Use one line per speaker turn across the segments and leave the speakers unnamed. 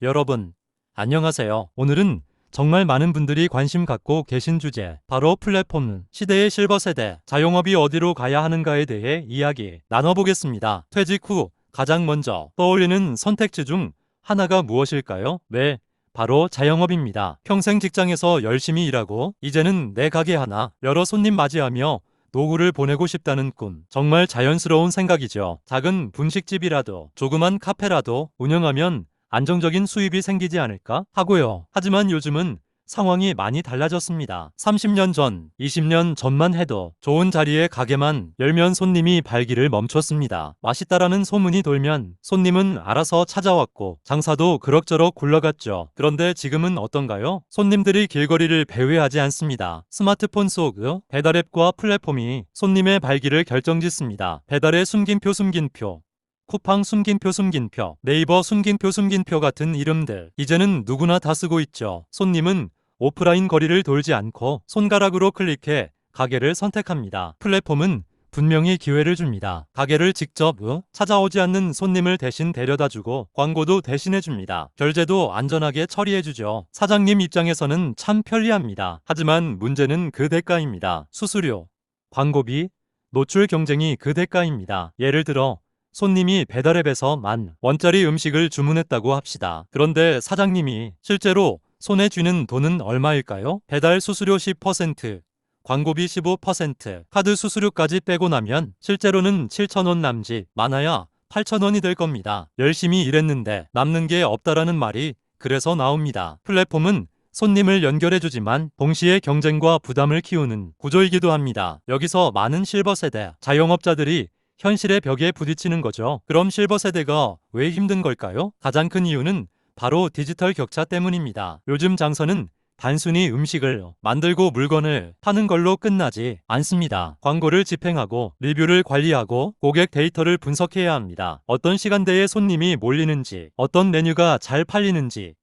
여러분, 안녕하세요. 오늘은 정말 많은 분들이 관심 갖고 계신 주제, 바로 플랫폼 시대의 실버 세대, 자영업이 어디로 가야 하는가에 대해 이야기 나눠보겠습니다. 퇴직 후 가장 먼저 떠올리는 선택지 중 하나가 무엇일까요? 네, 바로 자영업입니다. 평생 직장에서 열심히 일하고 이제는 내 가게 하나, 여러 손님 맞이하며 노후를 보내고 싶다는 꿈. 정말 자연스러운 생각이죠. 작은 분식집이라도, 조그만 카페라도 운영하면 안정적인 수입이 생기지 않을까 하고요. 하지만 요즘은 상황이 많이 달라졌습니다. 30년 전, 20년 전만 해도 좋은 자리에 가게만 열면 손님이 발길을 멈췄습니다. 맛있다라는 소문이 돌면 손님은 알아서 찾아왔고 장사도 그럭저럭 굴러갔죠. 그런데 지금은 어떤가요? 손님들이 길거리를 배회하지 않습니다. 스마트폰 속 배달앱과 플랫폼이 손님의 발길을 결정짓습니다. 배달의 숨긴표, 쿠팡 숨긴표, 네이버 숨긴표 같은 이름들 이제는 누구나 다 쓰고 있죠. 손님은 오프라인 거리를 돌지 않고 손가락으로 클릭해 가게를 선택합니다. 플랫폼은 분명히 기회를 줍니다. 가게를 직접 찾아오지 않는 손님을 대신 데려다주고 광고도 대신해줍니다. 결제도 안전하게 처리해주죠. 사장님 입장에서는 참 편리합니다. 하지만 문제는 그 대가입니다. 수수료, 광고비, 노출 경쟁이 그 대가입니다. 예를 들어 손님이 배달앱에서 10,000원짜리 음식을 주문했다고 합시다. 그런데 사장님이 실제로 손에 쥐는 돈은 얼마일까요? 배달 수수료 10%, 광고비 15%, 카드 수수료까지 빼고 나면 실제로는 7,000원 남짓, 많아야 8,000원이 될 겁니다. 열심히 일했는데 남는 게 없다라는 말이 그래서 나옵니다. 플랫폼은 손님을 연결해주지만 동시에 경쟁과 부담을 키우는 구조이기도 합니다. 여기서 많은 실버 세대, 자영업자들이 현실의 벽에 부딪히는 거죠. 그럼 실버 세대가 왜 힘든 걸까요? 가장 큰 이유는 바로 디지털 격차 때문입니다. 요즘 장사는 단순히 음식을 만들고 물건을 파는 걸로 끝나지 않습니다. 광고를 집행하고 리뷰를 관리하고 고객 데이터를 분석해야 합니다. 어떤 시간대에 손님이 몰리는지, 어떤 메뉴가 잘 팔리는지,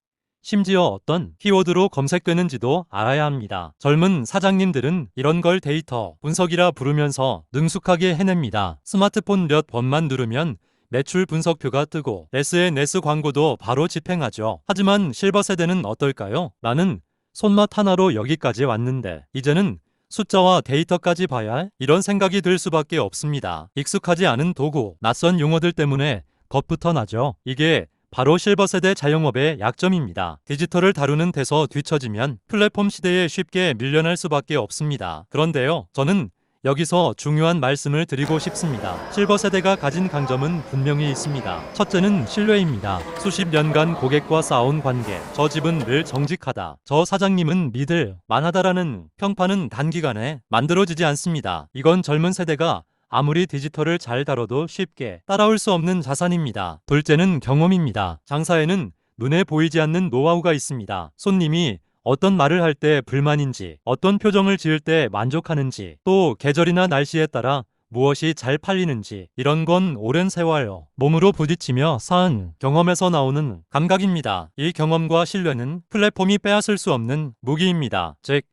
심지어 어떤 키워드로 검색되는지도 알아야 합니다. 젊은 사장님들은 이런 걸 데이터 분석이라 부르면서 능숙하게 해냅니다. 스마트폰 몇 번만 누르면 매출 분석표가 뜨고 SNS 광고도 바로 집행하죠. 하지만 실버 세대는 어떨까요? 나는 손맛 하나로 여기까지 왔는데 이제는 숫자와 데이터까지 봐야 할? 이런 생각이 들 수밖에 없습니다. 익숙하지 않은 도구, 낯선 용어들 때문에 겁부터 나죠. 이게 바로 실버 세대 자영업의 약점입니다. 디지털을 다루는 데서 뒤처지면 플랫폼 시대에 쉽게 밀려날 수밖에 없습니다. 그런데요, 저는 여기서 중요한 말씀을 드리고 싶습니다. 실버 세대가 가진 강점은 분명히 있습니다. 첫째는 신뢰입니다. 수십 년간 고객과 쌓아온 관계. 저 집은 늘 정직하다. 저 사장님은 믿을 만하다라는 평판은 단기간에 만들어지지 않습니다. 이건 젊은 세대가 아무리 디지털을 잘 다뤄도 쉽게 따라올 수 없는 자산입니다. 둘째는 경험입니다. 장사에는 눈에 보이지 않는 노하우가 있습니다. 손님이 어떤 말을 할 때 불만인지, 어떤 표정을 지을 때 만족하는지, 또 계절이나 날씨에 따라 무엇이 잘 팔리는지, 이런 건 오랜 세월 몸으로 부딪히며 쌓은 경험에서 나오는 감각입니다. 이 경험과 신뢰는 플랫폼이 빼앗을 수 없는 무기입니다. 즉,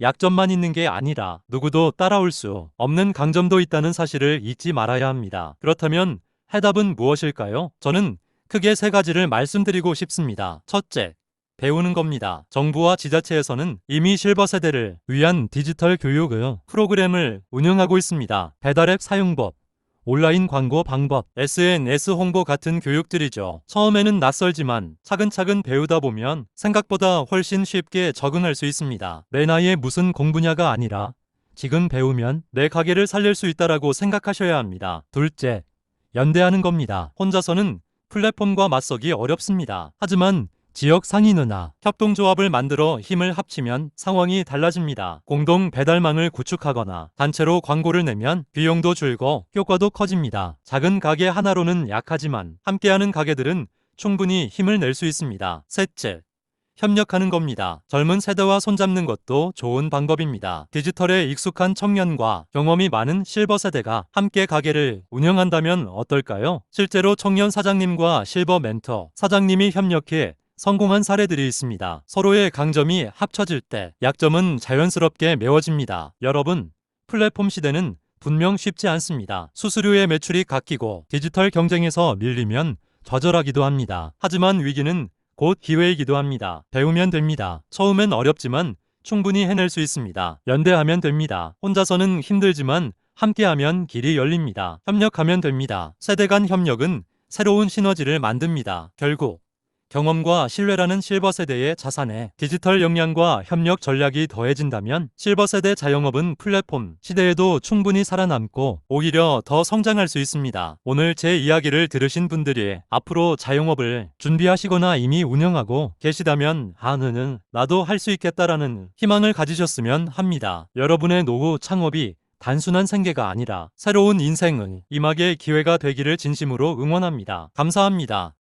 약점만 있는 게 아니라 누구도 따라올 수 없는 강점도 있다는 사실을 잊지 말아야 합니다. 그렇다면 해답은 무엇일까요? 저는 크게 세 가지를 말씀드리고 싶습니다. 첫째, 배우는 겁니다. 정부와 지자체에서는 이미 실버 세대를 위한 디지털 교육 프로그램을 운영하고 있습니다. 배달앱 사용법, 온라인 광고 방법, SNS 홍보 같은 교육들이죠. 처음에는 낯설지만 차근차근 배우다 보면 생각보다 훨씬 쉽게 적응할 수 있습니다. 내 나이에 무슨 공부냐가 아니라 지금 배우면 내 가게를 살릴 수 있다라고 생각하셔야 합니다. 둘째, 연대하는 겁니다. 혼자서는 플랫폼과 맞서기 어렵습니다. 하지만 지역 상인회나 협동조합을 만들어 힘을 합치면 상황이 달라집니다. 공동 배달망을 구축하거나 단체로 광고를 내면 비용도 줄고 효과도 커집니다. 작은 가게 하나로는 약하지만 함께하는 가게들은 충분히 힘을 낼 수 있습니다. 셋째, 협력하는 겁니다. 젊은 세대와 손잡는 것도 좋은 방법입니다. 디지털에 익숙한 청년과 경험이 많은 실버 세대가 함께 가게를 운영한다면 어떨까요? 실제로 청년 사장님과 실버 멘토 사장님이 협력해 성공한 사례들이 있습니다. 서로의 강점이 합쳐질 때 약점은 자연스럽게 메워집니다. 여러분, 플랫폼 시대는 분명 쉽지 않습니다. 수수료의 매출이 깎이고 디지털 경쟁에서 밀리면 좌절하기도 합니다. 하지만 위기는 곧 기회이기도 합니다. 배우면 됩니다. 처음엔 어렵지만 충분히 해낼 수 있습니다. 연대하면 됩니다. 혼자서는 힘들지만 함께하면 길이 열립니다. 협력하면 됩니다. 세대 간 협력은 새로운 시너지를 만듭니다. 결국 경험과 신뢰라는 실버 세대의 자산에 디지털 역량과 협력 전략이 더해진다면 실버 세대 자영업은 플랫폼 시대에도 충분히 살아남고 오히려 더 성장할 수 있습니다. 오늘 제 이야기를 들으신 분들이 앞으로 자영업을 준비하시거나 이미 운영하고 계시다면 나도 할 수 있겠다라는 희망을 가지셨으면 합니다. 여러분의 노후 창업이 단순한 생계가 아니라 새로운 인생의 임하게 기회가 되기를 진심으로 응원합니다. 감사합니다.